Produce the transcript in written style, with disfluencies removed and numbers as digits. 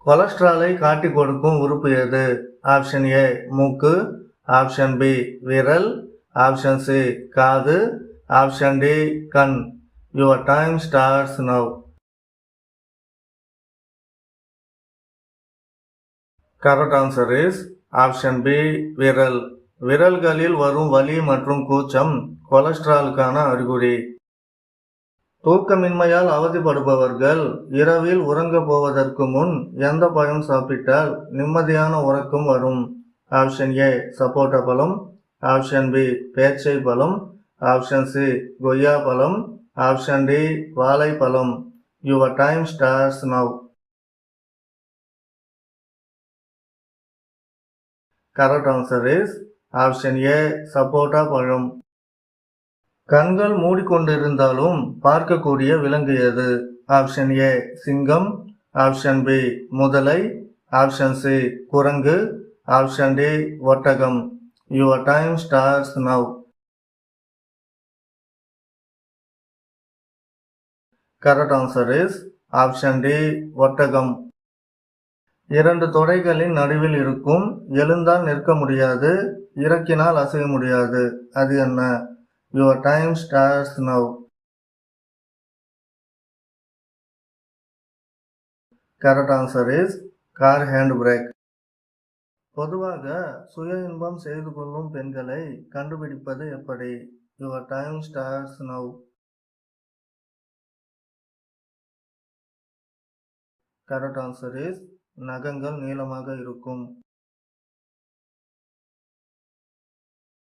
கொலஸ்ட்ராலை காட்டிக் கொடுக்கும் உறுப்பு எது? ஆப்ஷன் ஏ மூக்கு, ஆப்ஷன் பி விரல், ஆப்ஷன் சி காது, ஆப்ஷன் டி கண். Your time starts now. Correct answer is option B விரல். விரல்களில் வரும் வலி மற்றும் கூச்சம் கொலஸ்ட்ராலுக்கான அறிகுறி. தூக்கமின்மையால் அவதிப்படுபவர்கள் இரவில் உறங்கப் போவதற்கு முன் எந்த பழம் சாப்பிட்டால் நிம்மதியான உறக்கம் வரும்? ஆப்ஷன் ஏ சப்போட்டா பழம், ஆப்ஷன் பி பேச்சை பழம், ஆப்ஷன் சி கொய்யா பழம், ஆப்ஷன் டி வாழைப்பழம். Your time starts now. Correct answer is option A சப்போட்டா பழம். கண்கள் மூடிக்கொண்டிருந்தாலும் பார்க்கக்கூடிய விலங்கு எது? ஆப்ஷன் ஏ சிங்கம், ஆப்ஷன் பி முதலை, ஆப்ஷன் சி குரங்கு, ஆப்ஷன் டி ஒட்டகம். Your time starts now. Correct answer is option D ஒட்டகம். இரண்டு தொடைகளின் நடுவில் இருக்கும் எழுந்தால் நிற்க முடியாது, இறக்கினால் அசைய முடியாது, அது என்ன? Your time starts now. Correct answer his car hand brake. பொதுவாக சுய இன்பம் செய்து கொள்ளும் பெண்களை கண்டுபிடிப்பது எப்படி? Your time starts now. Correct answer is நகங்கள் நீளமாக இருக்கும்.